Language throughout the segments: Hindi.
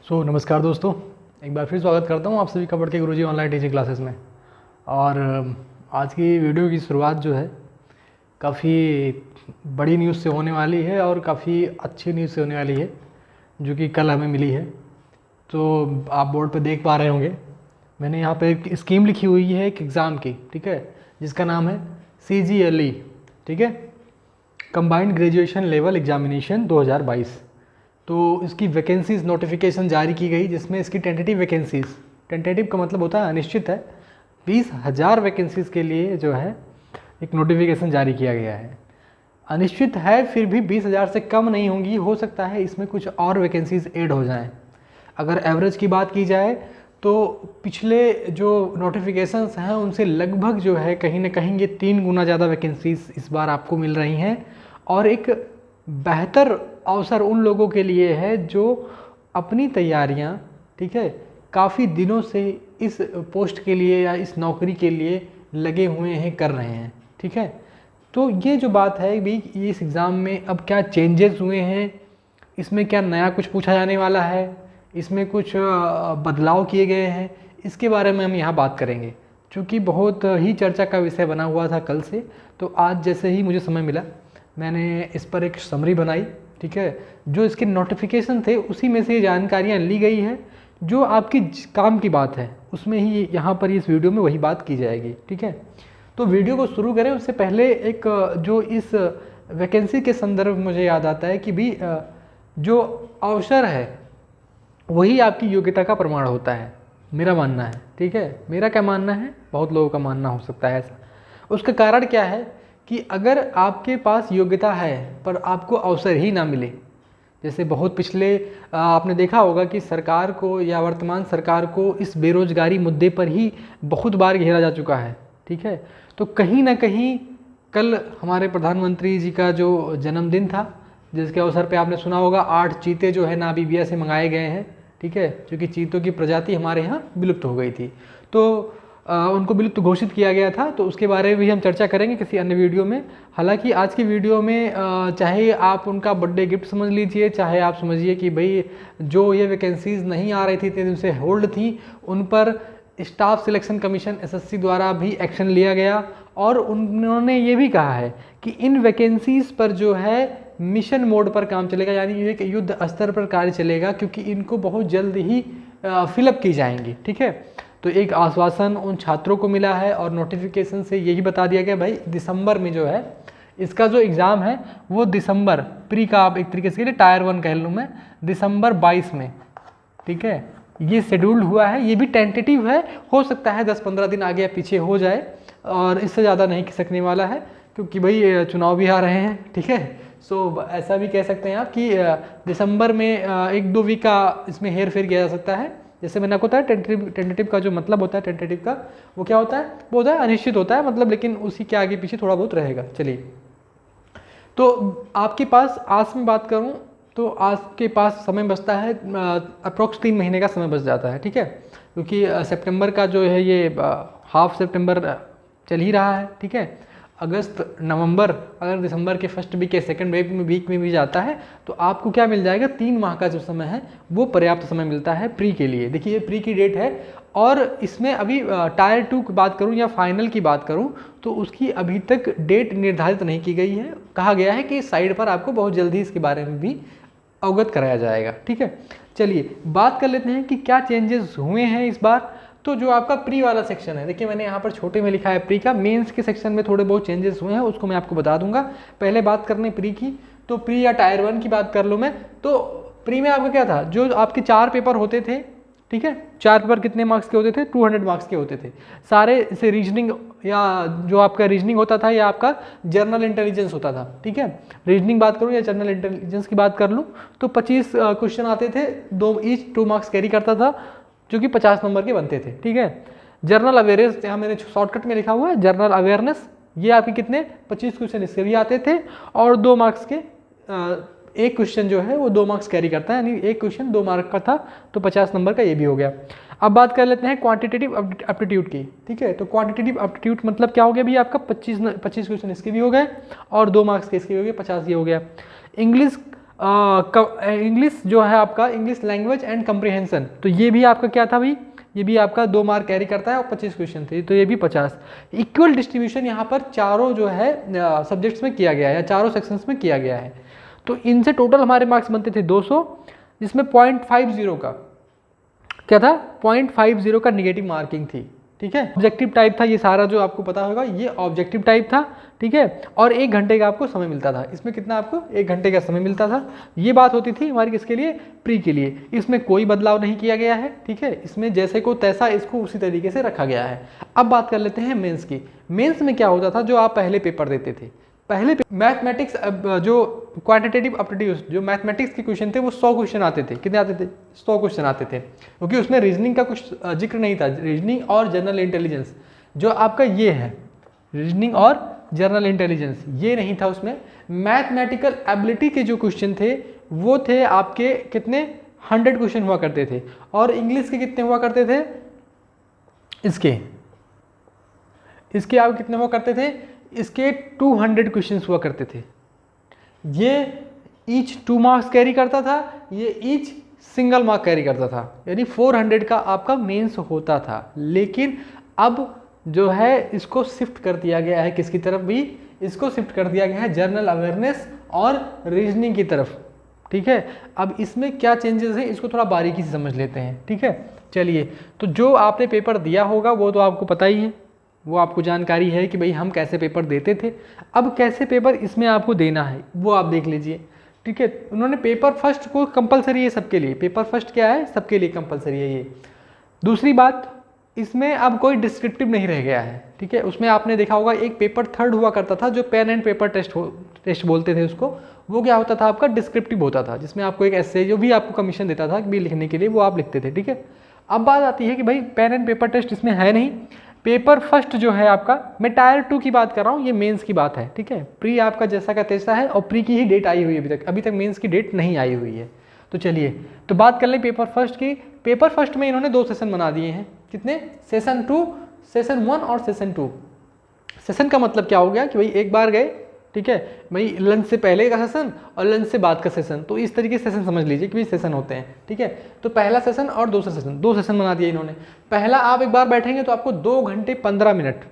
नमस्कार दोस्तों, एक बार फिर स्वागत करता हूँ आप सभी का बढ़ के गुरुजी ऑनलाइन टीचिंग क्लासेस में। और आज की वीडियो की शुरुआत जो है काफ़ी बड़ी न्यूज़ से होने वाली है और काफ़ी अच्छी न्यूज़ से होने वाली है, जो कि कल हमें मिली है। तो आप बोर्ड पे देख पा रहे होंगे, मैंने यहाँ पे एक स्कीम लिखी हुई है एक एग्ज़ाम की, ठीक है, जिसका नाम है CGLE, ठीक है, कंबाइंड ग्रेजुएशन लेवल एग्जामिनेशन 2022। तो इसकी वैकेंसीज़ नोटिफिकेशन जारी की गई, जिसमें इसकी टेंटेटिव वैकेंसीज़, टेंटेटिव का मतलब होता है अनिश्चित है, 20,000 वैकेंसीज़ के लिए जो है एक नोटिफिकेशन जारी किया गया है। अनिश्चित है, फिर भी 20,000 से कम नहीं होंगी, हो सकता है इसमें कुछ और वैकेंसीज़ ऐड हो जाएं। अगर एवरेज की बात की जाए तो पिछले जो नोटिफिकेशंस हैं उनसे लगभग जो है कहीं ना कहीं ये 3 गुना ज़्यादा वैकेंसीज़ इस बार आपको मिल रही हैं। और एक बेहतर अवसर उन लोगों के लिए है जो अपनी तैयारियां, ठीक है, काफ़ी दिनों से इस पोस्ट के लिए या इस नौकरी के लिए लगे हुए हैं, कर रहे हैं, ठीक है। तो ये जो बात है भी, इस एग्ज़ाम में अब क्या चेंजेस हुए हैं, इसमें क्या नया कुछ पूछा जाने वाला है, इसमें कुछ बदलाव किए गए हैं, इसके बारे में हम यहाँ बात करेंगे, क्योंकि बहुत ही चर्चा का विषय बना हुआ था कल से। तो आज जैसे ही मुझे समय मिला मैंने इस पर एक समरी बनाई, ठीक है, जो इसके नोटिफिकेशन थे उसी में से जानकारियाँ ली गई है, जो आपकी काम की बात है उसमें ही यहाँ पर इस वीडियो में वही बात की जाएगी, ठीक है। तो वीडियो को शुरू करें उससे पहले एक जो इस वैकेंसी के संदर्भ मुझे याद आता है कि भी जो अवसर है वही आपकी योग्यता का प्रमाण होता है, मेरा मानना है, ठीक है। मेरा क्या मानना है, बहुत लोगों का मानना हो सकता है ऐसा। उसका कारण क्या है कि अगर आपके पास योग्यता है पर आपको अवसर ही ना मिले, जैसे बहुत पिछले आपने देखा होगा कि सरकार को या वर्तमान सरकार को इस बेरोजगारी मुद्दे पर ही बहुत बार घेरा जा चुका है, ठीक है। तो कहीं ना कहीं कल हमारे प्रधानमंत्री जी का जो जन्मदिन था, जिसके अवसर पे आपने सुना होगा 8 चीते जो है नामीबिया से मंगाए गए हैं, ठीक है, क्योंकि चीतों की प्रजाति हमारे यहाँ विलुप्त हो गई थी, तो उनको विलुप्त घोषित किया गया था। तो उसके बारे में भी हम चर्चा करेंगे किसी अन्य वीडियो में। हालांकि आज की वीडियो में चाहे आप उनका बर्थडे गिफ्ट समझ लीजिए, चाहे आप समझिए कि भाई जो ये वैकेंसीज़ नहीं आ रही थी, इतने दिन से होल्ड थी, उन पर स्टाफ सिलेक्शन कमीशन SSC द्वारा भी एक्शन लिया गया। और उन्होंने ये भी कहा है कि इन वैकेंसीज़ पर जो है मिशन मोड पर काम चलेगा, यानी एक युद्ध स्तर पर कार्य चलेगा, क्योंकि इनको बहुत जल्द ही फिलअप की जाएंगी, ठीक है। तो एक आश्वासन उन छात्रों को मिला है और नोटिफिकेशन से यही बता दिया गया भाई दिसंबर में जो है इसका जो एग्ज़ाम है वो दिसंबर प्री का, आप एक तरीके से टायर 1 कह लूँ मैं, दिसंबर 22 में, ठीक है, ये शेड्यूल्ड हुआ है। ये भी टेंटेटिव है, हो सकता है 10-15 दिन आगे या पीछे हो जाए, और इससे ज़्यादा नहीं खिसकने वाला है, क्योंकि भाई चुनाव भी आ रहे हैं, ठीक है। सो ऐसा भी कह सकते हैं आप कि दिसंबर में 1-2 वीक का इसमें हेर फेर किया जा सकता है। जैसे मैंने आपको बताया टेंटेटिव का जो मतलब होता है, टेंटेटिव का वो क्या होता है, वो होता है अनिश्चित होता है मतलब, लेकिन उसी के आगे पीछे थोड़ा बहुत रहेगा। चलिए, तो आपके पास आज में बात करूं तो आज के पास समय बचता है अप्रोक्स 3 महीने का समय बच जाता है, ठीक है, क्योंकि सितंबर का जो है ये हाफ सितंबर चल ही रहा है, ठीक है। अगस्त, नवंबर, अगर दिसंबर के फर्स्ट वीक या सेकंड वीक में भी जाता है तो आपको क्या मिल जाएगा, 3 माह का जो समय है वो पर्याप्त समय मिलता है प्री के लिए। देखिए ये प्री की डेट है, और इसमें अभी टायर 2 की बात करूं या फाइनल की बात करूं तो उसकी अभी तक डेट निर्धारित नहीं की गई है। कहा गया है कि साइड पर आपको बहुत जल्दी इसके बारे में भी अवगत कराया जाएगा, ठीक है। चलिए बात कर लेते हैं कि क्या चेंजेस हुए हैं इस बार। तो जो आपका प्री वाला सेक्शन है, देखिए मैंने यहाँ पर छोटे में लिखा है प्री का, मेंस के सेक्शन में थोड़े बहुत चेंजेस हुए हैं, उसको मैं आपको बता दूंगा। पहले बात करने प्री की, तो प्री या टायर 1 की बात कर लूँ मैं, तो प्री में आपका क्या था, जो आपके 4 पेपर होते थे, ठीक है, 4 पेपर कितने मार्क्स के होते थे, 200 मार्क्स के होते थे सारे से। रीजनिंग या जो आपका रीजनिंग होता था या आपका जर्नल इंटेलिजेंस होता था, ठीक है। रीजनिंग बात करूँ या जर्नल इंटेलिजेंस की बात कर लूँ तो 25 क्वेश्चन आते थे, 2 मार्क्स कैरी करता था, जो कि 50 नंबर के बनते थे, ठीक है। जर्नल अवेयरनेस, यहाँ मैंने शॉर्टकट में लिखा हुआ है जर्नल अवेयरनेस, ये आपके कितने 25 क्वेश्चन इसके भी आते थे, और 2 मार्क्स के एक क्वेश्चन जो है वो 2 मार्क्स कैरी करता है, यानी एक क्वेश्चन 2 मार्क का था, तो 50 नंबर का ये भी हो गया। अब बात कर लेते हैं क्वांटिटेटिव एप्टीट्यूड की, ठीक है। तो क्वांटिटेटिव एप्टीट्यूड मतलब क्या हो गया भैया, आपका 25 क्वेश्चन इसके भी हो गए और 2 मार्क्स के इसके भी हो गए, 50 ये हो गया। इंग्लिश इंग्लिश जो है आपका इंग्लिश लैंग्वेज एंड कम्प्रीहेंशन, तो ये भी आपका क्या था भाई, ये भी आपका 2 मार्क कैरी करता है और 25 क्वेश्चन थे, तो ये भी 50। इक्वल डिस्ट्रीब्यूशन यहाँ पर चारों जो है सब्जेक्ट्स में किया गया है या चारों सेक्शंस में किया गया है। तो इनसे टोटल हमारे मार्क्स बनते थे 200, जिसमें 0.50 का क्या था, 0.50 का निगेटिव मार्किंग थी। ठीक है, ऑब्जेक्टिव टाइप था ये सारा, जो आपको पता होगा ये ऑब्जेक्टिव टाइप था। ठीक है, और 1 घंटे का आपको समय मिलता था, इसमें कितना आपको 1 घंटे का समय मिलता था। ये बात होती थी हमारी किसके लिए, प्री के लिए। इसमें कोई बदलाव नहीं किया गया है। ठीक है, इसमें जैसे को तैसा इसको उसी तरीके से रखा गया है। अब बात कर लेते हैं मेंस की। मेंस में क्या होता था, जो आप पहले पेपर देते थे, पहले मैथमेटिक्स जो क्वांटिटेटिव एप्टीट्यूड जो मैथमेटिक्स के क्वेश्चन थे वो 100 क्वेश्चन आते थे। कितने आते थे, 100 क्वेश्चन आते थे, क्योंकि उसमें रीजनिंग का कुछ जिक्र नहीं था। रीजनिंग और जनरल इंटेलिजेंस जो आपका ये है, रीजनिंग और जनरल इंटेलिजेंस ये नहीं था उसमें। मैथमेटिकल एबिलिटी के जो क्वेश्चन थे वो थे आपके कितने, 100 क्वेश्चन हुआ करते थे। और इंग्लिश के कितने हुआ करते थे, इसके आप कितने हुआ करते थे, इसके 200 क्वेश्चंस हुआ करते थे। ये ईच 2 मार्क्स कैरी करता था, ये ईच सिंगल मार्क कैरी करता था, यानी 400 का आपका मेंस होता था। लेकिन अब जो है इसको शिफ्ट कर दिया गया है, किसकी तरफ भी, इसको शिफ्ट कर दिया गया है जनरल अवेयरनेस और रीजनिंग की तरफ। ठीक है, अब इसमें क्या चेंजेस हैं इसको थोड़ा बारीकी से समझ लेते हैं। ठीक है, चलिए, तो जो आपने पेपर दिया होगा वो तो आपको पता ही है, वो आपको जानकारी है कि भाई हम कैसे पेपर देते थे। अब कैसे पेपर इसमें आपको देना है वो आप देख लीजिए। ठीक है, उन्होंने पेपर फर्स्ट को कंपलसरी है सबके लिए, पेपर फर्स्ट क्या है, सबके लिए कंपलसरी है ये। दूसरी बात, इसमें अब कोई डिस्क्रिप्टिव नहीं रह गया है। ठीक है, उसमें आपने देखा होगा एक पेपर 3rd हुआ करता था जो पेन एंड पेपर टेस्ट बोलते थे उसको, वो क्या होता था आपका, डिस्क्रिप्टिव होता था, जिसमें आपको एक एस्से जो भी आपको कमीशन देता था भी लिखने के लिए वो आप लिखते थे। ठीक है, अब बात आती है कि भाई पेन एंड पेपर टेस्ट इसमें है नहीं। पेपर फर्स्ट जो है आपका, मैं टायर 2 की बात कर रहा हूँ, ये मेंस की बात है। ठीक है, प्री आपका जैसा का तैसा है और प्री की ही डेट आई हुई है अभी तक मेंस की डेट नहीं आई हुई है। तो चलिए, तो बात कर लें पेपर फर्स्ट की। पेपर फर्स्ट में इन्होंने 2 सेशन बना दिए हैं। कितने, सेशन 2, सेशन 1 और सेशन 2। सेशन का मतलब क्या हो गया कि भाई एक बार गए, ठीक है भाई, लंच से पहले का सेशन और लंच से बाद का सेशन, तो इस तरीके से सेशन समझ लीजिए कि भाई सेशन होते हैं। ठीक है, तो पहला सेशन और दूसरा सेशन, 2 सेशन बना दिए इन्होंने। पहला आप एक बार बैठेंगे तो आपको 2 घंटे 15 मिनट,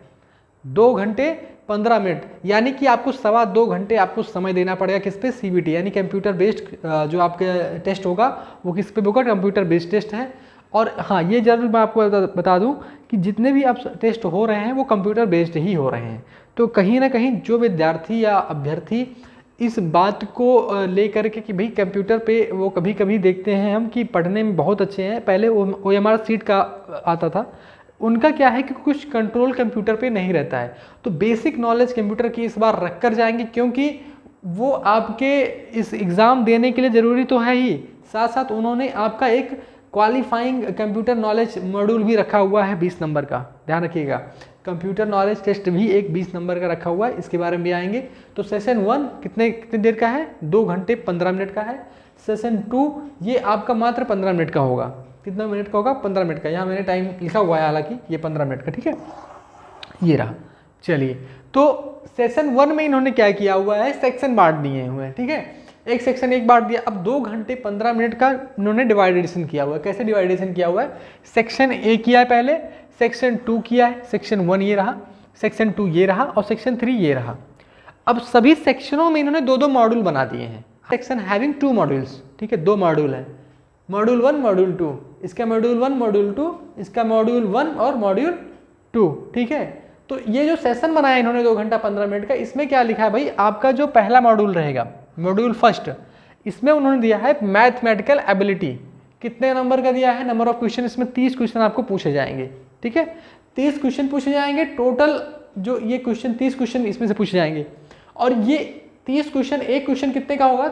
2 घंटे 15 मिनट, यानी कि आपको 2.25 घंटे आपको समय देना पड़ेगा किस पे, सीबीटी, यानी कंप्यूटर बेस्ड जो आपका टेस्ट होगा वो किस पे होगा, कंप्यूटर बेस्ड टेस्ट है। और हाँ, ये जरूर मैं आपको बता दूं कि जितने भी अब टेस्ट हो रहे हैं वो कंप्यूटर बेस्ड ही हो रहे हैं। तो कहीं ना कहीं जो विद्यार्थी या अभ्यर्थी इस बात को लेकर के कि भाई कंप्यूटर पे वो कभी कभी देखते हैं हम कि पढ़ने में बहुत अच्छे हैं, पहले OMR सीट का आता था, उनका क्या है कि कुछ कंट्रोल कंप्यूटर पे नहीं रहता है। तो बेसिक नॉलेज कंप्यूटर की इस बार रख कर जाएंगे, क्योंकि वो आपके इस एग्ज़ाम देने के लिए ज़रूरी तो है ही, साथ साथ उन्होंने आपका एक क्वालिफाइंग कंप्यूटर नॉलेज मॉड्यूल भी रखा हुआ है 20 नंबर का, ध्यान रखिएगा। कंप्यूटर नॉलेज टेस्ट भी एक 20 नंबर का रखा हुआ है, इसके बारे में भी आएंगे। तो सेशन 1 कितने देर का है, 2 घंटे 15 मिनट का है। सेशन 2 ये आपका मात्र 15 मिनट का होगा। कितना मिनट का होगा, 15 मिनट का। यहाँ मैंने टाइम लिखा हुआ है हालांकि, ये 15 मिनट का, ठीक है, ये रहा। चलिए, तो सेशन 1 में इन्होंने क्या किया हुआ है, सेक्शन बांट दिए हुए हैं। ठीक है, एक सेक्शन एक बांट दिया। अब 2 घंटे 15 मिनट का इन्होंने डिवाइडेशन किया हुआ है। कैसे डिवाइडेशन किया हुआ है, सेक्शन ए किया है पहले, सेक्शन 2 किया है, सेक्शन 1 ये रहा, सेक्शन 2 ये रहा और सेक्शन 3 ये रहा। अब सभी सेक्शनों में इन्होंने 2-2 मॉड्यूल बना दिए हैं। सेक्शन हैविंग 2 मॉड्यूल्स, ठीक है, 2 मॉड्यूल है, मॉड्यूल 1 मॉड्यूल 2, इसका मॉड्यूल 1 मॉड्यूल 2, इसका मॉड्यूल 1 और मॉड्यूल 2। ठीक है, तो ये जो सेशन बनाया इन्होंने 2 घंटा 15 मिनट का, इसमें क्या लिखा है भाई, आपका जो पहला मॉड्यूल रहेगा, मॉड्यूल फर्स्ट, इसमें उन्होंने दिया है मैथमेटिकल एबिलिटी। कितने नंबर का दिया है, नंबर ऑफ क्वेश्चन, इसमें 30 क्वेश्चन आपको पूछे जाएंगे। ठीक है, 30 क्वेश्चन पूछे जाएंगे टोटल, जो ये क्वेश्चन 30 क्वेश्चन इसमें से पूछे जाएंगे। और ये 30 क्वेश्चन, एक क्वेश्चन कितने का होगा,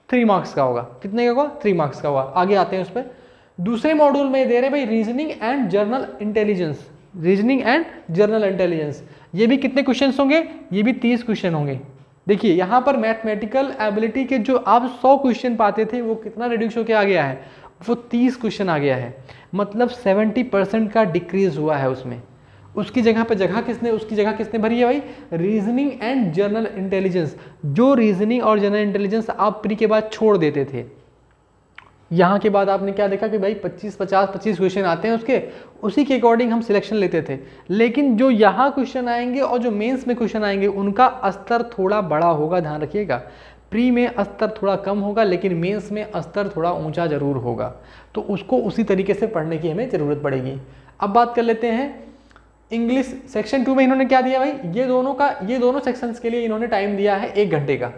3 मार्क्स का होगा। कितने का होगा, 3 मार्क्स का होगा। आगे आते हैं उस पर। दूसरे मॉड्यूल में दे रहे भाई reasoning and journal intelligence, reasoning and journal intelligence, ये भी कितने क्वेश्चन होंगे, ये भी 30 क्वेश्चन होंगे। देखिए यहाँ पर मैथमेटिकल एबिलिटी के जो आप 100 क्वेश्चन पाते थे वो कितना रिड्यूस होकर आ गया है, वो 30 क्वेश्चन आ गया है। मतलब 70% का डिक्रीज हुआ है उसमें। उसकी जगह किसने भरी है भाई? Reasoning and general intelligence. जो रीजनिंग और जनरल इंटेलिजेंस आप प्री के बाद छोड़ देते थे, यहाँ के बाद आपने क्या देखा कि भाई 25 क्वेश्चन आते हैं उसके, उसी के अकॉर्डिंग हम सिलेक्शन लेते थे। लेकिन जो यहाँ क्वेश्चन आएंगे और जो मेंस में क्वेश्चन आएंगे उनका स्तर थोड़ा बड़ा होगा, ध्यान रखिएगा। प्री में स्तर थोड़ा कम होगा लेकिन मेंस में स्तर थोड़ा ऊंचा जरूर होगा, तो उसको उसी तरीके से पढ़ने की हमें ज़रूरत पड़ेगी। अब बात कर लेते हैं इंग्लिश सेक्शन 2 में इन्होंने क्या दिया भाई? ये दोनों सेक्शंस के लिए इन्होंने टाइम दिया है 1 घंटे का,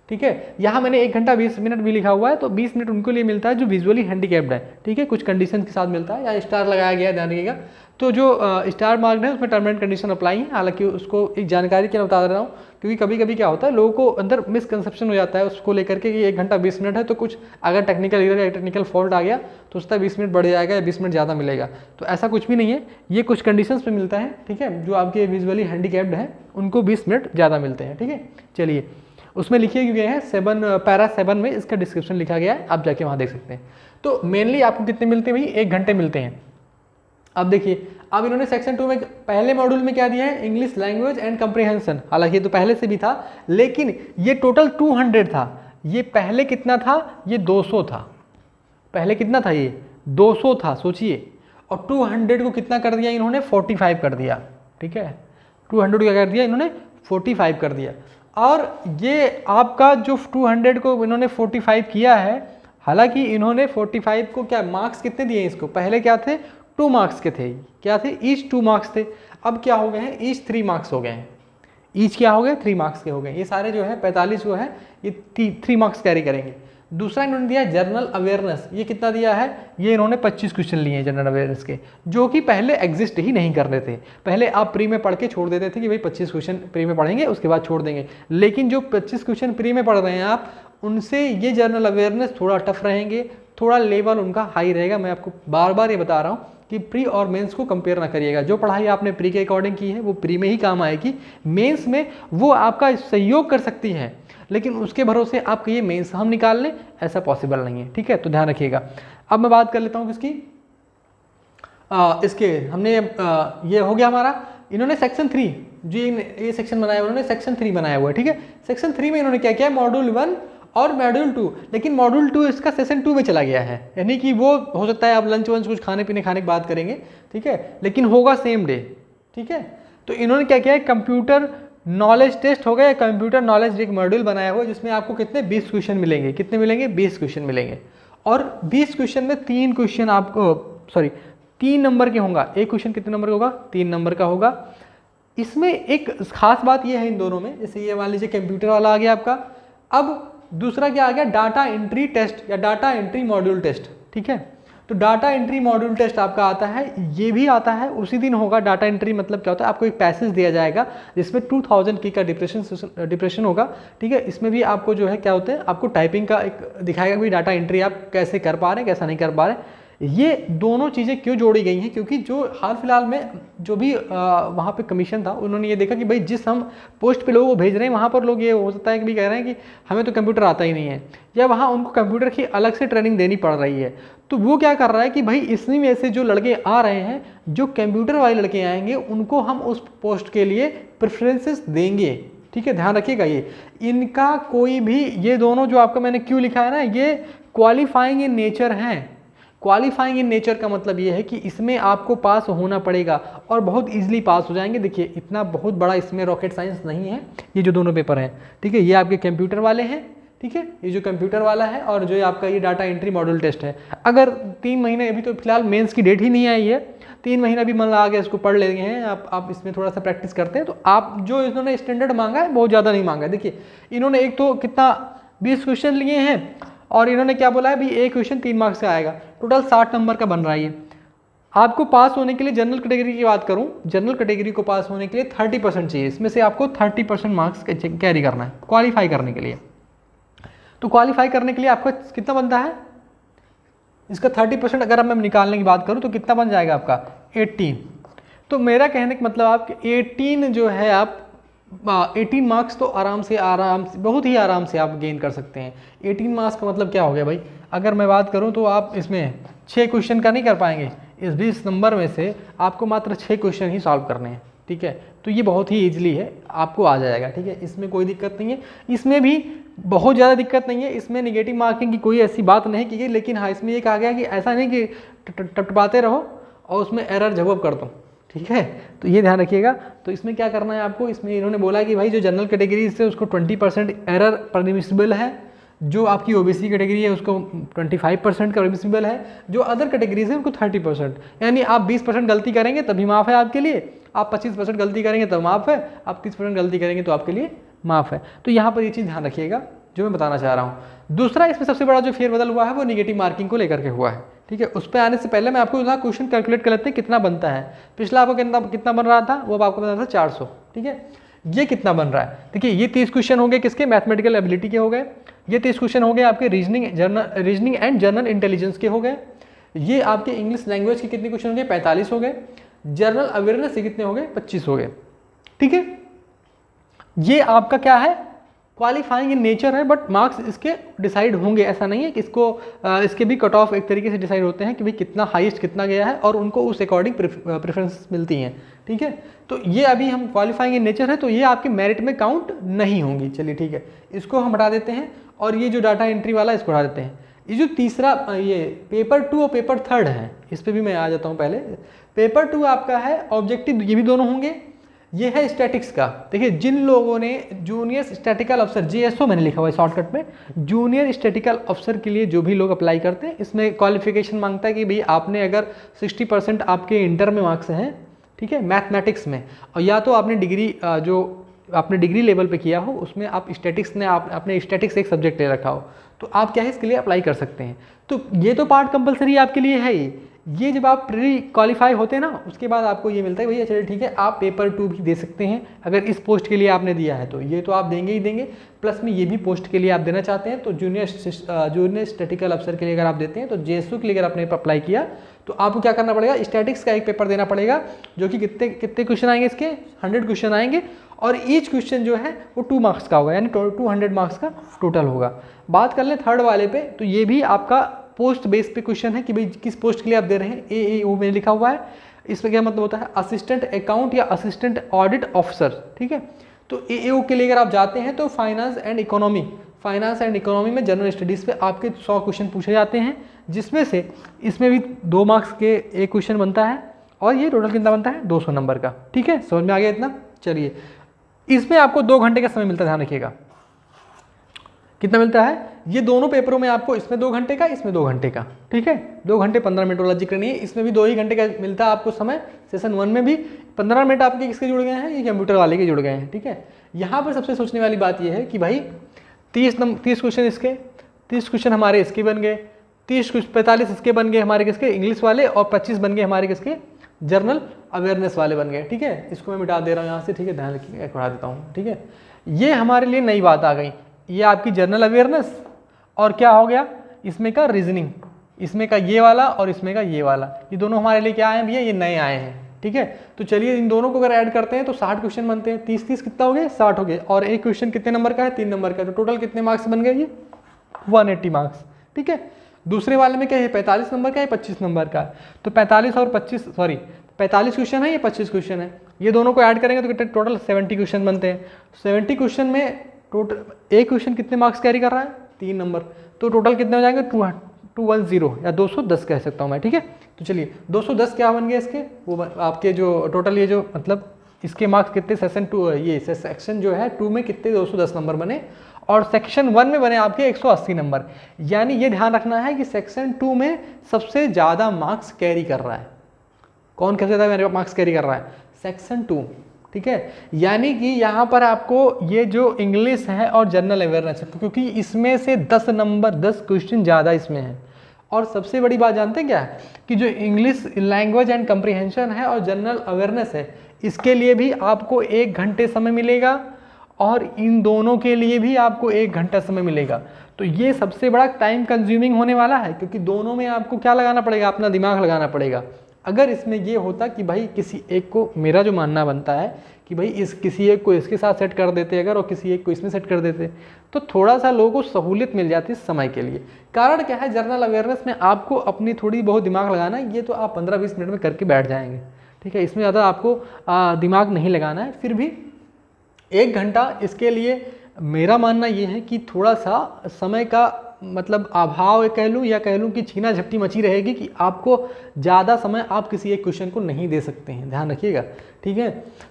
ठीक है। यहाँ मैंने 1 घंटा 20 मिनट भी लिखा हुआ है, तो 20 मिनट उनको लिए मिलता है जो विजुअली हैंडीकैप्ड है, ठीक है। कुछ कंडीशन के साथ मिलता है, या स्टार लगाया गया है, ध्यान रखिएगा। तो जो स्टार मार्क है उसमें टर्म एंड कंडीशन अप्लाई है, हालांकि उसको एक जानकारी के लिए बता रहा हूँ, क्योंकि कभी कभी क्या होता है लोगों को अंदर मिसकंसेप्शन हो जाता है उसको लेकर के कि 1 घंटा 20 मिनट है, तो कुछ अगर टेक्निकल एरर या टेक्निकल फॉल्ट आ गया तो उसका 20 मिनट बढ़ जाएगा या 20 मिनट ज़्यादा मिलेगा। तो ऐसा कुछ भी नहीं है, ये कुछ कंडीशंस पे मिलता है, ठीक है। जो आपके विजुअली हैंडीकैप्ड हैं उनको 20 मिनट ज़्यादा मिलते हैं, ठीक है। चलिए, उसमें लिखे गए हैं पैरा 7 में इसका डिस्क्रिप्शन लिखा गया है, आप जाके वहाँ देख सकते हैं। तो मेनली आपको कितने मिलते हैं भाई? 1 घंटे मिलते हैं। अब देखिए, अब इन्होंने सेक्शन 2 में पहले मॉड्यूल में क्या दिया है? English language and comprehension. हालांकि ये तो पहले से भी था, लेकिन ये टोटल 200 था। ये पहले कितना था? ये 200 था। पहले कितना था? ये 200 था, सोचिए। और 200 को कितना कर दिया इन्होंने? 45 कर दिया, ठीक है। 200 को क्या कर दिया इन्होंने? 45 कर दिया। और ये आपका जो 200 को इन्होंने 45 किया है, हालांकि इन्होंने 45 को क्या मार्क्स कितने दिए इसको? पहले क्या थे? 2 मार्क्स के थे। क्या थे? ईच 2 मार्क्स थे। अब क्या हो गए हैं? ईच 3 मार्क्स हो गए हैं। ईच क्या हो गए? 3 मार्क्स के हो गए। ये सारे जो है 45 जो है ये 3 मार्क्स कैरी करेंगे। दूसरा इन्होंने दिया जनरल अवेयरनेस। ये कितना दिया है? ये इन्होंने 25 क्वेश्चन लिए हैं जनरल अवेयरनेस के, जो कि पहले एग्जिस्ट ही नहीं कर रहे थे। पहले आप प्री में पढ़ के छोड़ देते थे कि भाई 25 क्वेश्चन प्री में पढ़ेंगे उसके बाद छोड़ देंगे, लेकिन जो 25 क्वेश्चन प्री में पढ़ रहे हैं आप, उनसे ये जनरल अवेयरनेस थोड़ा टफ रहेंगे, थोड़ा लेवल उनका हाई रहेगा। मैं आपको बार बार ये बता रहा हूँ कि प्री और मेंस को कंपेयर ना करिएगा। जो पढ़ाई आपने प्री के अकॉर्डिंग की है वो प्री में ही काम आएगी, मेंस में वो आपका सहयोग कर सकती है, लेकिन उसके भरोसे आप ये मेंस हम निकाल लें, ऐसा पॉसिबल नहीं है, ठीक है। तो ध्यान रखिएगा। अब मैं बात कर लेता हूँ किसकी, इसके हमने ये हो गया हमारा। इन्होंने सेक्शन 3 जो ये सेक्शन बनाया उन्होंने सेक्शन 3 बनाया हुआ है, ठीक है। सेक्शन 3 में इन्होंने क्या किया? मॉड्यूल 1 और मॉड्यूल 2, लेकिन मॉड्यूल 2 इसका सेशन 2 में चला गया है, यानी कि वो हो सकता है आप लंच वंच कुछ खाने पीने की बात करेंगे, ठीक है, लेकिन होगा सेम डे, ठीक है। तो इन्होंने क्या किया है? कंप्यूटर नॉलेज टेस्ट हो गया, कंप्यूटर नॉलेज एक मॉड्यूल बनाया हुआ है जिसमें आपको कितने 20 क्वेश्चन मिलेंगे। कितने मिलेंगे? 20 क्वेश्चन मिलेंगे। और 20 क्वेश्चन में 3 क्वेश्चन आपको 3 नंबर के होगा। एक क्वेश्चन कितने नंबर का होगा? 3 नंबर का होगा। इसमें एक खास बात यह है इन दोनों में, जैसे ये मान लीजिए कंप्यूटर वाला आ गया आपका, अब दूसरा क्या आ गया? डाटा एंट्री टेस्ट या डाटा एंट्री मॉड्यूल टेस्ट, ठीक है। तो डाटा एंट्री मॉड्यूल टेस्ट आपका आता है, ये भी आता है उसी दिन होगा। डाटा एंट्री मतलब क्या होता है? आपको एक पैसेज दिया जाएगा जिसमें 2000 की का डिप्रेशन होगा, ठीक है। इसमें भी आपको जो है क्या होता है, आपको टाइपिंग का एक दिखाएगा कि डाटा एंट्री आप कैसे कर पा रहे हैं, कैसा नहीं कर पा रहे। ये दोनों चीज़ें क्यों जोड़ी गई हैं? क्योंकि जो हाल फिलहाल में जो भी वहाँ पे कमीशन था, उन्होंने ये देखा कि भाई जिस हम पोस्ट पे लोगों को भेज रहे हैं वहाँ पर लोग ये हो सकता है कि भी कह रहे हैं कि हमें तो कंप्यूटर आता ही नहीं है, या वहाँ उनको कंप्यूटर की अलग से ट्रेनिंग देनी पड़ रही है। तो वो क्या कर रहा है कि भाई इसमें में से जो लड़के आ रहे हैं, जो कंप्यूटर वाले लड़के आएंगे, उनको हम उस पोस्ट के लिए प्रेफरेंसेस देंगे, ठीक है। ध्यान रखिएगा, ये इनका कोई भी, ये दोनों जो आपका मैंने क्यों लिखा है ना, ये क्वालिफाइंग इन नेचर हैं। क्वालिफाइंग इन नेचर का मतलब ये है कि इसमें आपको पास होना पड़ेगा और बहुत इजीली पास हो जाएंगे। देखिए इतना बहुत बड़ा इसमें रॉकेट साइंस नहीं है, ये जो दोनों पेपर हैं, ठीक है। ये आपके कंप्यूटर वाले हैं, ठीक है, ये जो कंप्यूटर वाला है, और जो आपका ये डाटा एंट्री मॉड्यूल टेस्ट है। अगर 3 महीने, अभी तो फिलहाल मेंस की डेट ही नहीं आई है, 3 महीना भी मन लगा के इसको पढ़ लेंगे हैं आप इसमें थोड़ा सा प्रैक्टिस करते हैं तो आप, जो इन्होंने स्टैंडर्ड मांगा है बहुत ज़्यादा नहीं मांगा है। देखिए इन्होंने एक तो कितना 20 क्वेश्चन लिए हैं, और इन्होंने क्या बोला है भी एक क्वेश्चन 3 मार्क्स का आएगा, टोटल 60 नंबर का बन रहा है ये। आपको पास होने के लिए, जनरल कैटेगरी की बात करूं, जनरल कैटेगरी को पास होने के लिए 30% चाहिए, इसमें से आपको 30% मार्क्स कैरी करना है क्वालिफाई करने के लिए। तो क्वालिफाई करने के लिए आपका कितना बनता है? इसका 30% अगर मैं निकालने की बात करूं तो कितना बन जाएगा आपका? 18। तो मेरा कहने का मतलब आपके 18 जो है आप 18 मार्क्स तो आराम से बहुत ही आराम से आप गेन कर सकते हैं। 18 मार्क्स का मतलब क्या हो गया भाई? अगर मैं बात करूं तो आप इसमें 6 क्वेश्चन का नहीं कर पाएंगे, इस 20 नंबर में से आपको मात्र 6 क्वेश्चन ही सॉल्व करने हैं, ठीक है। तो ये बहुत ही ईजिली है, आपको आ जाएगा, ठीक है, इसमें कोई दिक्कत नहीं है। इसमें भी बहुत ज़्यादा दिक्कत नहीं है, इसमें नेगेटिव मार्किंग की कोई ऐसी बात नहीं की गई, लेकिन हाँ इसमें ये कहा गया कि ऐसा नहीं कि टपटपाते रहो और उसमें एरर जवाब कर दो, ठीक है, तो ये ध्यान रखिएगा। तो इसमें क्या करना है आपको, इसमें इन्होंने बोला कि भाई जो जनरल कैटेगरी से उसको 20% एरर परमिसिबल है, जो आपकी ओबीसी कैटेगरी है उसको 25% का परमिसिबल है, जो अदर कैटेगरीज है उनको 30%, यानी आप 20% गलती करेंगे तभी माफ़ है आपके लिए, आप 25% गलती करेंगे तब माफ़ है, आप 30% गलती करेंगे तो आपके लिए माफ़ है। तो यहाँ पर ये चीज़ ध्यान रखिएगा जो मैं बताना चाह रहा हूँ। दूसरा इसमें सबसे बड़ा जो फेरबदल हुआ है वो नेगेटिव मार्किंग को लेकर के हुआ है, ठीक है। उस पर आने से पहले मैं आपको क्वेश्चन कैलकुलेट कर लेते हैं कितना बनता है। पिछला आपको कितना बन रहा था, वो आपको बना था 400, ठीक है। ये कितना बन रहा है, देखिए ये 30 क्वेश्चन हो गए किसके, मैथमेटिकल एबिलिटी के हो गए। ये 30 क्वेश्चन हो गए आपके रीजनिंग एंड जनरल इंटेलिजेंस के हो गए। ये आपके इंग्लिश लैंग्वेज के कितने क्वेश्चन हो गए, 45 हो गए। जनरल अवेयरनेस से कितने हो गए, 25 हो गए, ठीक है। ये आपका क्या है, क्वालिफाइंग इन नेचर है, बट मार्क्स इसके डिसाइड होंगे, ऐसा नहीं है कि इसके भी कट ऑफ एक तरीके से डिसाइड होते हैं कि भाई कितना हाईएस्ट कितना गया है और उनको उस अकॉर्डिंग प्रेफरेंस मिलती हैं, ठीक है। तो ये अभी हम क्वालिफाइंग इन नेचर है तो ये आपके मेरिट में काउंट नहीं होंगी, चलिए ठीक है, इसको हम हटा देते हैं। और ये जो डाटा एंट्री वाला इसको हटा देते हैं। ये जो तीसरा ये पेपर 2 और पेपर 3 है, इस पर भी मैं आ जाता हूँ पहले। पेपर 2 आपका है ऑब्जेक्टिव, ये भी दोनों होंगे। ये है स्टैटिक्स का, देखिए जिन लोगों ने जूनियर स्टैटिकल अफसर JSO मैंने लिखा हुआ है शॉर्टकट में, जूनियर स्टैटिकल अफसर के लिए जो भी लोग अप्लाई करते हैं, इसमें क्वालिफिकेशन मांगता है कि भाई आपने अगर 60% आपके इंटर में मार्क्स हैं, ठीक है, मैथमेटिक्स में, और या तो आपने डिग्री जो आपने डिग्री लेवल पे किया हो उसमें आप स्टैटिक्स ने आपने स्टैटिक्स एक सब्जेक्ट ले रखा हो, तो आप क्या है इसके लिए अप्लाई कर सकते हैं। तो ये तो पार्ट कंपलसरी आपके लिए है ही। ये जब आप प्री क्वालिफाई होते हैं ना, उसके बाद आपको ये मिलता है भैया चलिए ठीक है आप पेपर 2 भी दे सकते हैं, अगर इस पोस्ट के लिए आपने दिया है तो ये तो आप देंगे ही देंगे, प्लस में ये भी पोस्ट के लिए आप देना चाहते हैं तो जूनियर स्टैटिकल अफसर के लिए अगर आप देते हैं तो JSO के लिए अगर आपने अप्लाई किया तो आपको क्या करना पड़ेगा, स्टैटिक्स का एक पेपर देना पड़ेगा, जो कि कितने क्वेश्चन आएंगे इसके, 100 क्वेश्चन आएंगे, और ईच क्वेश्चन जो है वो 2 मार्क्स का होगा, यानी 200 मार्क्स का टोटल होगा। बात कर लें थर्ड वाले पे, तो ये भी आपका पोस्ट बेस पे क्वेश्चन है कि भाई किस पोस्ट के लिए आप दे रहे हैं, AAO में लिखा हुआ है। इसमें क्या मतलब होता है, असिस्टेंट अकाउंट या असिस्टेंट ऑडिट ऑफिसर, ठीक है। तो AAO के लिए अगर आप जाते हैं तो फाइनेंस एंड इकोनॉमी में जनरल स्टडीज़ पे आपके 100 क्वेश्चन पूछे जाते हैं, जिसमें से इसमें भी 2 मार्क्स के एक क्वेश्चन बनता है, और ये टोटल कितना बनता है 200 नंबर का, ठीक है। समझ में आ गया इतना। चलिए इसमें आपको 2 घंटे का समय मिलता है, ध्यान रखिएगा कितना मिलता है, ये दोनों पेपरों में आपको, इसमें 2 घंटे का, इसमें 2 घंटे का, ठीक है, 2 घंटे 15 मिनट वाला जिक्र नहीं है, इसमें भी 2 ही घंटे का मिलता है आपको समय। सेशन 1 में भी 15 मिनट आपके किसके जुड़ गए हैं, ये कंप्यूटर वाले के जुड़ गए हैं, ठीक है। यहाँ पर सबसे सोचने वाली बात ये है कि भाई 30 क्वेश्चन इसके, 30 क्वेश्चन हमारे इसके बन गए, 45 इसके बन गए हमारे किसके, इंग्लिश वाले, और 25 बन गए हमारे किसके, जनरल अवेयरनेस वाले बन गए, ठीक है। इसको मैं मिटा दे रहा हूँ यहाँ से, ठीक है, ध्यान रखिएगा, बढ़ा देता हूँ, ठीक है। ये हमारे लिए नई बात आ गई, ये आपकी जनरल अवेयरनेस, और क्या हो गया इसमें का रीजनिंग, इसमें का ये वाला और इसमें का ये वाला, ये दोनों हमारे लिए क्या आए हैं भैया, ये नए आए हैं, ठीक है। तो चलिए इन दोनों को अगर ऐड करते हैं तो 60 क्वेश्चन बनते हैं, 30 कितना हो गए, 60 हो गए, और एक क्वेश्चन कितने नंबर का है, 3 नंबर का, तो टोटल कितने मार्क्स बन गए, ये 180 मार्क्स, ठीक है। दूसरे वाले में क्या है, 45 नंबर का है, 25 नंबर का, तो 45 क्वेश्चन है, ये 25 क्वेश्चन है, ये दोनों को ऐड करेंगे तो कितने टोटल 70 क्वेश्चन बनते हैं। 70 क्वेश्चन में टोटल एक क्वेश्चन कितने मार्क्स कैरी कर रहा है, 3 नंबर, तो टोटल कितने हो जाएंगे, 210 या 210 कह सकता हूँ मैं, ठीक है। तो चलिए 210 क्या बन गया इसके, वो आपके जो टोटल ये जो मतलब इसके मार्क्स कितने, सेक्शन 2 ये सेक्शन जो है 2 में कितने 210 नंबर बने, और सेक्शन 1 में बने आपके 180 नंबर। यानी ये ध्यान रखना है कि सेक्शन 2 में सबसे ज़्यादा मार्क्स कैरी कर रहा है, कौन सबसे ज़्यादा मेरे मार्क्स कैरी कर रहा है, सेक्शन 2, ठीक है। यानी कि यहाँ पर आपको ये जो इंग्लिश है और जनरल अवेयरनेस है, क्योंकि इसमें से 10 नंबर 10 क्वेश्चन ज़्यादा इसमें है। और सबसे बड़ी बात जानते हैं क्या है, कि जो इंग्लिश लैंग्वेज एंड कंप्रीहेंशन है और जनरल अवेयरनेस है, इसके लिए भी आपको 1 घंटे समय मिलेगा, और इन दोनों के लिए भी आपको 1 घंटा समय मिलेगा। तो ये सबसे बड़ा टाइम कंज्यूमिंग होने वाला है, क्योंकि दोनों में आपको क्या लगाना पड़ेगा, अपना दिमाग लगाना पड़ेगा। अगर इसमें ये होता कि भाई किसी एक को, मेरा जो मानना बनता है कि भाई इस किसी एक को इसके साथ सेट कर देते अगर, और किसी एक को इसमें सेट कर देते, तो थोड़ा सा लोगों को सहूलियत मिल जाती है समय के लिए। कारण क्या है, जनरल अवेयरनेस में आपको अपनी थोड़ी बहुत दिमाग लगाना है, ये तो आप 15-20 मिनट में करके बैठ जाएंगे, ठीक है, इसमें ज़्यादा आपको दिमाग नहीं लगाना है। फिर भी 1 घंटा इसके लिए मेरा मानना ये है कि थोड़ा सा समय का मतलब अभाव कह लूँ या कह लूँ कि छीना झपटी मची रहेगी कि आपको ज़्यादा समय आप किसी एक क्वेश्चन को नहीं दे सकते हैं, ध्यान रखिएगा, ठीक है।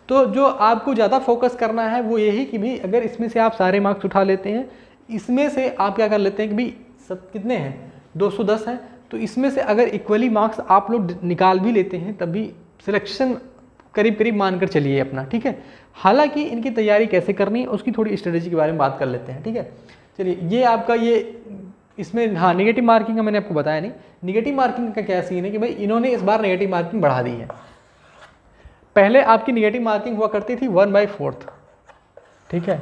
तो जो आपको ज़्यादा फोकस करना है वो यही कि भाई अगर इसमें से आप सारे मार्क्स उठा लेते हैं, इसमें से आप क्या कर लेते हैं कि भाई सब कितने हैं, 210 हैं, तो इसमें से अगर इक्वली मार्क्स आप लोग निकाल भी लेते हैं तब भी सिलेक्शन करीब करीब मानकर चलिए अपना, ठीक है। हालांकि इनकी तैयारी कैसे करनी है उसकी थोड़ी स्ट्रेटेजी के बारे में बात कर लेते हैं, ठीक है। चलिए, ये आपका ये इसमें, हाँ, नेगेटिव मार्किंग का मैंने आपको बताया नहीं। नेगेटिव मार्किंग का क्या सीन है कि भाई इन्होंने इस बार नेगेटिव मार्किंग बढ़ा दी है। पहले आपकी नेगेटिव मार्किंग हुआ करती थी 1/4, ठीक है,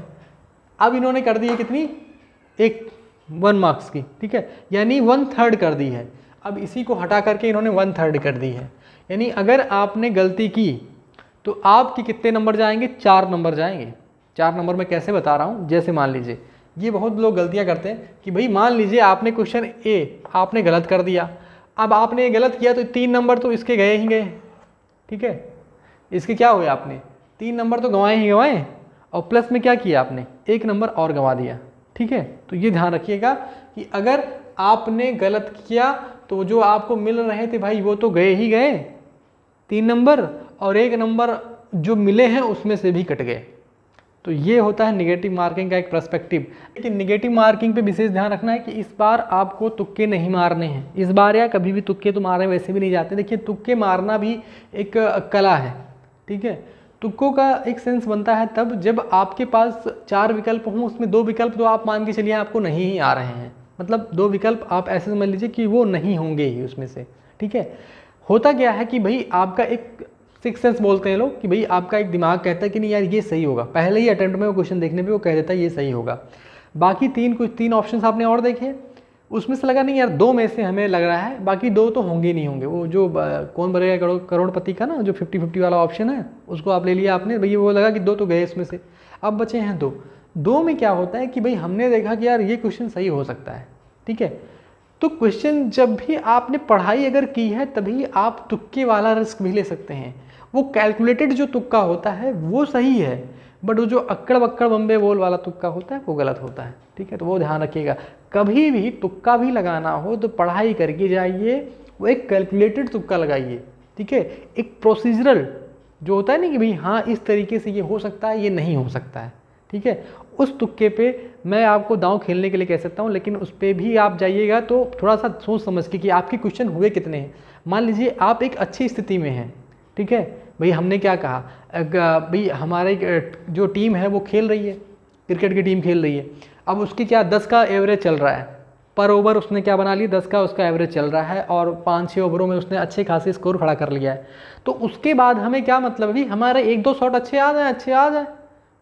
अब इन्होंने कर दी है कितनी, 1 मार्क्स की, ठीक है, यानी 1/3 कर दी है। अब इसी को हटा करके इन्होंने 1/3 कर दी है, यानी अगर आपने गलती की तो आपके कितने नंबर जाएंगे, 4 नंबर जाएंगे। 4 नंबर मैं कैसे बता रहा हूँ, जैसे मान लीजिए, ये बहुत लोग गलतियाँ करते हैं कि भाई मान लीजिए आपने क्वेश्चन ए आपने गलत कर दिया, अब आपने गलत किया तो 3 नंबर तो इसके गए ही गए, ठीक है, इसके क्या हुए, आपने 3 नंबर तो गंवाए ही गंवाए, और प्लस में क्या किया आपने, 1 नंबर और गंवा दिया, ठीक है। तो ये ध्यान रखिएगा कि अगर आपने गलत किया तो जो आपको मिल रहे थे भाई वो तो गए ही गए 3 नंबर, और 1 नंबर जो मिले हैं उसमें से भी कट गए। तो ये होता है नेगेटिव मार्किंग का एक पर्सपेक्टिव। लेकिन नेगेटिव मार्किंग पे विशेष ध्यान रखना है कि इस बार आपको तुक्के नहीं मारने हैं, इस बार या कभी भी तुक्के तो मारने वैसे भी नहीं जाते। देखिए, तुक्के मारना भी एक कला है, ठीक है। तुक्कों का एक सेंस बनता है तब जब आपके पास 4 विकल्प हों, उसमें 2 विकल्प तो आप मान के चलिए आपको नहीं ही आ रहे हैं, मतलब 2 विकल्प आप ऐसे समझ लीजिए कि वो नहीं होंगे ही उसमें से, ठीक है। होता क्या है कि भाई आपका एक 6 सेंस बोलते हैं लोग कि भाई आपका एक दिमाग कहता है कि नहीं यार ये सही होगा, पहले ही अटेम्प्ट में वो क्वेश्चन देखने पे वो कह देता है ये सही होगा। बाकी 3 ऑप्शंस आपने और देखे, उसमें से लगा नहीं यार 2 में से हमें लग रहा है, बाकी 2 तो होंगे ही नहीं होंगे। वो जो कौन बनेगा करोड़पति का ना जो 50-50 वाला ऑप्शन है उसको आप ले लिया आपने, भैया वो लगा कि 2 तो गए इसमें से, अब बचे हैं 2 में क्या होता है कि भाई हमने देखा कि यार ये क्वेश्चन सही हो सकता है, ठीक है। तो क्वेश्चन जब भी आपने पढ़ाई अगर की है तभी आप तुक्के वाला रिस्क भी ले सकते हैं। वो कैलकुलेटेड जो तुक्का होता है वो सही है, बट वो जो अक्कड़ बक्कड़ बम्बे बोल वाला तुक्का होता है वो गलत होता है, ठीक है। तो वो ध्यान रखिएगा, कभी भी तुक्का भी लगाना हो तो पढ़ाई करके जाइए, वो एक कैलकुलेटेड तुक्का लगाइए, ठीक है। एक प्रोसीजरल जो होता है ना कि भाई हाँ इस तरीके से ये हो सकता है, ये नहीं हो सकता है, ठीक है, उस तुक्के पे मैं आपको दांव खेलने के लिए कह सकता हूँ, लेकिन उस पर भी आप जाइएगा तो थोड़ा सा सोच समझ के कि आपके क्वेश्चन हुए कितने हैं। मान लीजिए आप एक अच्छी स्थिति में हैं, ठीक है, भाई हमने क्या कहा, भाई हमारे जो टीम है वो खेल रही है, क्रिकेट की टीम खेल रही है, अब उसकी क्या 10 का एवरेज चल रहा है, पर ओवर उसने क्या बना लिया 10 का उसका एवरेज चल रहा है, और 5-6 ओवरों में उसने अच्छे खासे स्कोर खड़ा कर लिया है। तो उसके बाद हमें क्या मतलब है, हमारे 1-2 शॉट अच्छे आ जाए,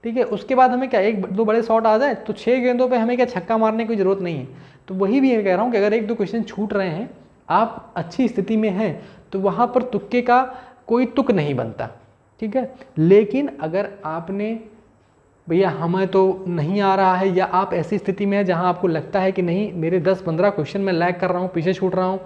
ठीक है, उसके बाद हमें क्या 1-2 बड़े शॉट आ जाए तो 6 गेंदों पे हमें क्या छक्का मारने की ज़रूरत नहीं है। तो वही भी मैं कह रहा हूँ कि अगर 1-2 क्वेश्चन छूट रहे हैं, आप अच्छी स्थिति में हैं, तो वहाँ पर तुक्के का कोई तुक नहीं बनता, ठीक है। लेकिन अगर आपने भैया हमें तो नहीं आ रहा है, या आप ऐसी स्थिति में है जहाँ आपको लगता है कि नहीं मेरे 10-15 क्वेश्चन में लैग कर रहा हूँ, पीछे छूट रहा हूँ,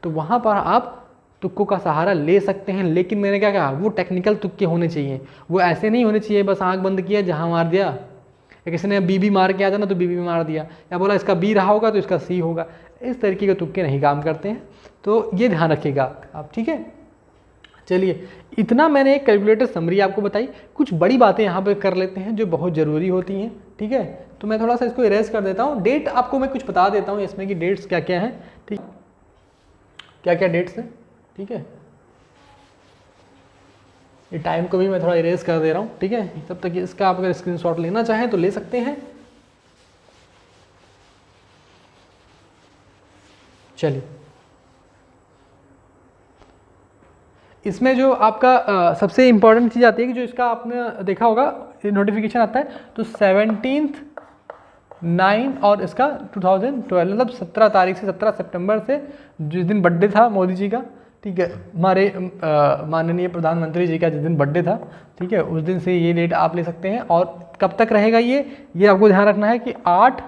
तो वहाँ पर आप तुक्कों का सहारा ले सकते हैं। लेकिन मैंने क्या कहा, वो टेक्निकल तुक्के होने चाहिए, वो ऐसे नहीं होने चाहिए बस आंख बंद किया जहाँ मार दिया, या किसी ने बी मार के आ जाना तो बी मार दिया, या बोला इसका बी रहा होगा तो इसका सी होगा, इस तरीके के तुक्के नहीं काम करते हैं। तो ये ध्यान रखिएगा आप, ठीक है। चलिए, इतना मैंने एक कैलकुलेटर समरी आपको बताई, कुछ बड़ी बातें यहाँ पे कर लेते हैं जो बहुत ज़रूरी होती हैं, ठीक है। तो मैं थोड़ा सा इसको इरेज कर देता हूँ, डेट आपको मैं कुछ बता देता हूँ इसमें कि डेट्स क्या क्या हैं, ठीक, क्या क्या डेट्स हैं, ठीक है। ये टाइम को भी मैं थोड़ा इरेज कर दे रहा हूँ, ठीक है। तब तक इसका आप अगर स्क्रीनशॉट लेना चाहें तो ले सकते हैं। चलिए, इसमें जो आपका सबसे इम्पॉर्टेंट चीज़ आती है कि जो इसका आपने देखा होगा नोटिफिकेशन आता है, तो 17/9 और इसका 2012 मतलब 17 तारीख से 17 सितंबर से, जिस दिन बर्थडे था मोदी जी का, ठीक है, हमारे माननीय प्रधानमंत्री जी का जिस दिन बर्थडे था, ठीक है, उस दिन से ये डेट आप ले सकते हैं। और कब तक रहेगा ये आपको ध्यान रखना है कि 8,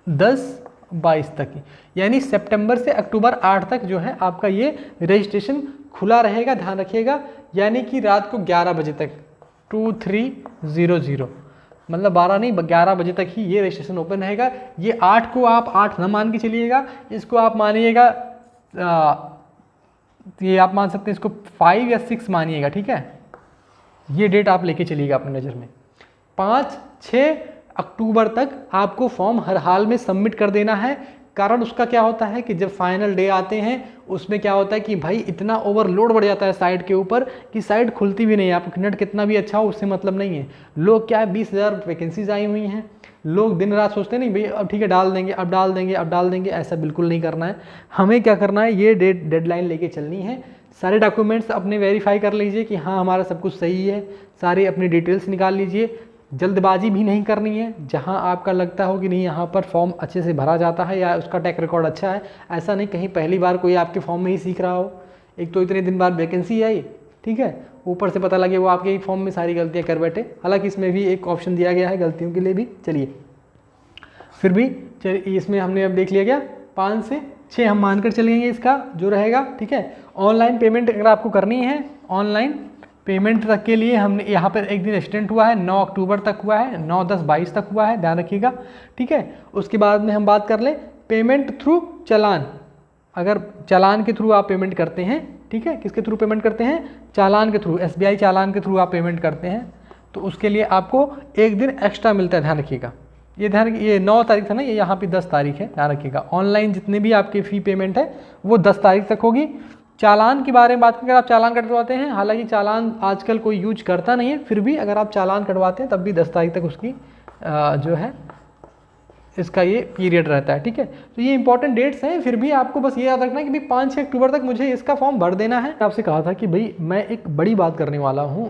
10, 22 तक, यानी सितंबर से अक्टूबर 8 तक जो है आपका ये रजिस्ट्रेशन खुला रहेगा, ध्यान रखिएगा। यानी कि रात को 11 बजे तक 2300, मतलब 12 नहीं 11 बजे तक ही ये रजिस्ट्रेशन ओपन रहेगा। ये 8 को आप 8 न मान के चलिएगा, इसको आप मानिएगा, ये आप मान सकते हैं इसको 5 या 6 मानिएगा, ठीक है। ये डेट आप लेके चलिएगा अपनी नज़र में। 5-6 अक्टूबर तक आपको फॉर्म हर हाल में सबमिट कर देना है। कारण उसका क्या होता है कि जब फाइनल डे आते हैं उसमें क्या होता है कि भाई इतना ओवरलोड बढ़ जाता है साइट के ऊपर कि साइट खुलती भी नहीं है। आपका नेट कितना भी अच्छा हो उससे मतलब नहीं है। लोग क्या है 20,000 वैकेंसीज आई हुई हैं, लोग दिन रात सोचते नहीं भाई अब ठीक है डाल देंगे, अब डाल देंगे, अब डाल देंगे। ऐसा बिल्कुल नहीं करना है। हमें क्या करना है, ये डेडलाइन लेके चलनी है। सारे डॉक्यूमेंट्स अपने वेरीफाई कर लीजिए कि हाँ हमारा सब कुछ सही है, सारे अपनी डिटेल्स निकाल लीजिए। जल्दबाजी भी नहीं करनी है। जहां आपका लगता हो कि नहीं यहाँ पर फॉर्म अच्छे से भरा जाता है या उसका ट्रैक रिकॉर्ड अच्छा है, ऐसा नहीं कहीं पहली बार कोई आपके फॉर्म में ही सीख रहा हो। एक तो इतने दिन बाद वैकेंसी आई, ठीक है, ऊपर से पता लगे वो आपके ही फॉर्म में सारी गलतियाँ कर बैठे। हालांकि इसमें भी एक ऑप्शन दिया गया है गलतियों के लिए भी। चलिए फिर भी चलिए इसमें हमने अब देख लिया, क्या 5 से 6 हम मानकर चलेंगे इसका जो रहेगा, ठीक है। ऑनलाइन पेमेंट अगर आपको करनी है, ऑनलाइन पेमेंट तक के लिए हमने यहाँ पर एक दिन एक्सटेंड हुआ है, 9 अक्टूबर तक हुआ है, 9, 10, 22 तक हुआ है, ध्यान रखिएगा, ठीक है। उसके बाद में हम बात कर लें पेमेंट थ्रू चालान। अगर चालान के थ्रू आप पेमेंट करते हैं, ठीक है, किसके थ्रू पेमेंट करते हैं, चालान के थ्रू, SBI चालान के थ्रू आप पेमेंट करते हैं तो उसके लिए आपको एक दिन एक्स्ट्रा मिलता है, ध्यान रखिएगा। ये 9 तारीख था ना, ये यहाँ पे 10 तारीख है, ध्यान रखिएगा। ऑनलाइन जितने भी आपके फ़ी पेमेंट है वो 10 तारीख तक होगी। चालान के बारे में बात करें, अगर आप चालान कटवाते हैं, हालांकि चालान आजकल कोई यूज करता नहीं है, फिर भी अगर आप चालान कटवाते हैं तब भी 10 तारीख तक उसकी जो है इसका ये पीरियड रहता है, ठीक है। तो ये इंपॉर्टेंट डेट्स हैं। फिर भी आपको बस ये याद रखना है कि भाई 5-6 अक्टूबर तक मुझे इसका फॉर्म भर देना है। आपसे कहा था कि भाई मैं एक बड़ी बात करने वाला हूँ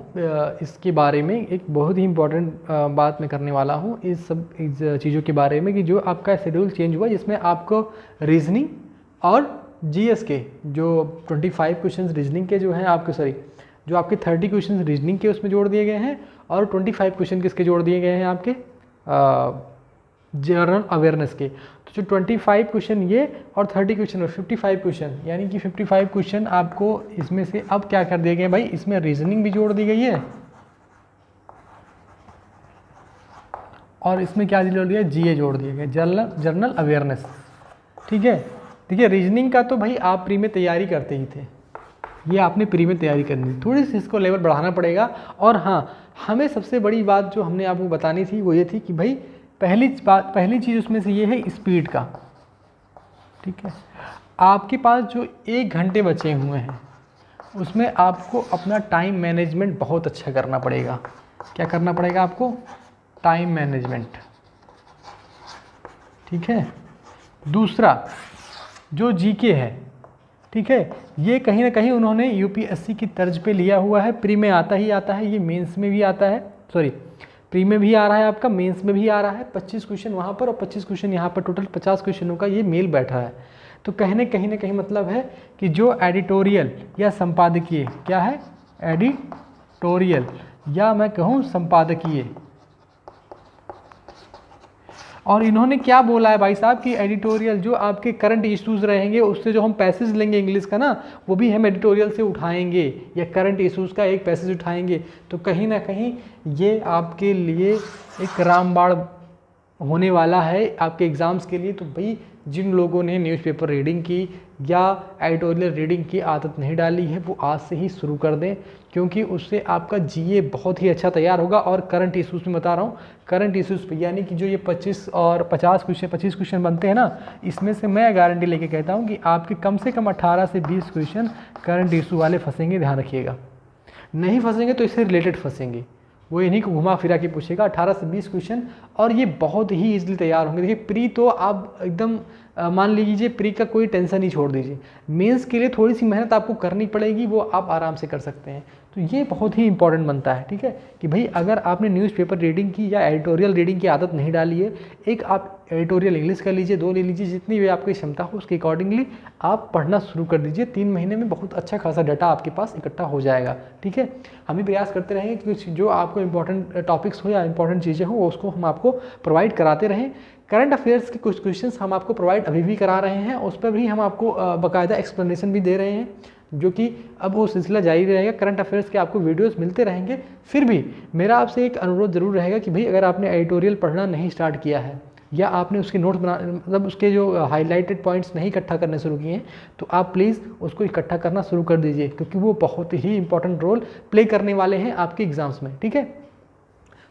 इसके बारे में, एक बहुत ही इंपॉर्टेंट बात मैं करने वाला हूँ इस चीज़ों के बारे में कि जो आपका शेड्यूल चेंज हुआ, जिसमें आपको रीजनिंग और GS के जो 25 क्वेश्चन रीजनिंग के जो हैं आपके जो आपके 30 क्वेश्चन रीजनिंग के उसमें जोड़ दिए गए हैं और 25 क्वेश्चन किसके जोड़ दिए गए हैं आपके जनरल अवेयरनेस के। तो जो 25 क्वेश्चन ये और 30 क्वेश्चन और 55 क्वेश्चन, यानी कि 55 क्वेश्चन आपको इसमें से अब क्या कर दिए गए भाई, इसमें रीजनिंग भी जोड़ दी गई है और इसमें क्या जोड़ दिया, GA जोड़ दिए गए, जनरल अवेयरनेस, ठीक है। देखिए रीजनिंग का तो भाई आप प्री में तैयारी करते ही थे, ये आपने प्री में तैयारी करनी थी, थोड़ी सी इसको लेवल बढ़ाना पड़ेगा। और हाँ, हमें सबसे बड़ी बात जो हमने आपको बतानी थी वो ये थी कि भाई पहली चीज़ उसमें से ये है स्पीड का, ठीक है। आपके पास जो 1 घंटे बचे हुए हैं उसमें आपको अपना टाइम मैनेजमेंट बहुत अच्छा करना पड़ेगा। क्या करना पड़ेगा आपको, टाइम मैनेजमेंट, ठीक है। दूसरा जो GK है, ठीक है, ये कहीं ना कहीं उन्होंने UPSC की तर्ज पे लिया हुआ है। प्री में आता ही आता है, ये मेंस में भी आता है, प्री में भी आ रहा है आपका, मेंस में भी आ रहा है। 25 क्वेश्चन वहाँ पर और 25 क्वेश्चन यहाँ पर, टोटल 50 क्वेश्चनों का ये मेल बैठा है। तो कहीं ना कहीं मतलब है कि जो एडिटोरियल या संपादकीय, क्या है, एडिटोरियल या मैं कहूँ संपादकीय, और इन्होंने क्या बोला है भाई साहब कि एडिटोरियल जो आपके करंट इश्यूज़ रहेंगे उससे जो हम पैसेज लेंगे इंग्लिश का ना, वो भी हम एडिटोरियल से उठाएंगे या करंट इश्यूज़ का एक पैसेज उठाएंगे। तो कहीं ना कहीं ये आपके लिए एक रामबाण होने वाला है आपके एग्ज़ाम्स के लिए। तो भाई जिन लोगों ने न्यूज़पेपर रीडिंग की या एडिटोरियल रीडिंग की आदत नहीं डाली है वो आज से ही शुरू कर दें, क्योंकि उससे आपका GA बहुत ही अच्छा तैयार होगा। और करंट इश्यूज़ में बता रहा हूँ, करंट इश्यूज़ पे यानी कि जो ये 25 और 25 क्वेश्चन बनते हैं ना, इसमें से मैं गारंटी लेके कहता हूँ कि आपके कम से कम 18 से 20 क्वेश्चन करंट इशू वाले फंसेंगे, ध्यान रखिएगा। नहीं फंसेंगे तो इससे रिलेटेड फंसेंगे, वो इन्हीं को घुमा फिरा के पूछेगा। 18 से 20 क्वेश्चन और ये बहुत ही ईजिली तैयार होंगे। देखिए प्री तो आप एकदम मान लीजिए प्री का कोई टेंशन ही छोड़ दीजिए। मेंस के लिए थोड़ी सी मेहनत आपको करनी पड़ेगी, वो आप आराम से कर सकते हैं। तो ये बहुत ही इंपॉर्टेंट बनता है, ठीक है, कि भाई अगर आपने न्यूज़पेपर रीडिंग की या एडिटोरियल रीडिंग की आदत नहीं डाली है, एक आप एडिटोरियल इंग्लिश कर लीजिए, 2 ले लीजिए, जितनी भी आपकी क्षमता हो उसके अकॉर्डिंगली आप पढ़ना शुरू कर दीजिए। 3 महीने में बहुत अच्छा खासा डाटा आपके पास इकट्ठा हो जाएगा, ठीक है। हम भी प्रयास करते रहेंगे कि जो आपको इंपॉर्टेंट टॉपिक्स हो या इंपॉर्टेंट चीज़ें हो उसको हम आपको प्रोवाइड कराते रहें। करंट अफेयर्स के कुछ क्वेश्चंस हम आपको प्रोवाइड अभी भी करा रहे हैं, उस पर भी हम आपको बाकायदा एक्सप्लेनेशन भी दे रहे हैं, जो कि अब वो सिलसिला जारी रहेगा। करंट अफेयर्स के आपको वीडियोस मिलते रहेंगे। फिर भी मेरा आपसे एक अनुरोध ज़रूर रहेगा कि भाई अगर आपने एडिटोरियल पढ़ना नहीं स्टार्ट किया है या आपने उसके नोट्स बना मतलब उसके जो हाईलाइटेड पॉइंट्स नहीं इकट्ठा करने शुरू किए हैं, तो आप प्लीज़ उसको इकट्ठा करना शुरू कर दीजिए, क्योंकि वो बहुत ही इंपॉर्टेंट रोल प्ले करने वाले हैं आपके एग्ज़ाम्स में, ठीक है।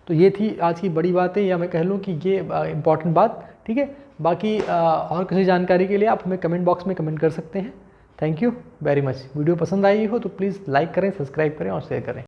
तो ये थी आज की बड़ी बातें, या मैं कह लूँ कि ये इंपॉर्टेंट बात, ठीक है। बाकी और किसी जानकारी के लिए आप हमें कमेंट बॉक्स में कमेंट कर सकते हैं। Thank you very much. Video पसंद आई हो तो प्लीज़ लाइक करें, सब्सक्राइब करें और शेयर करें।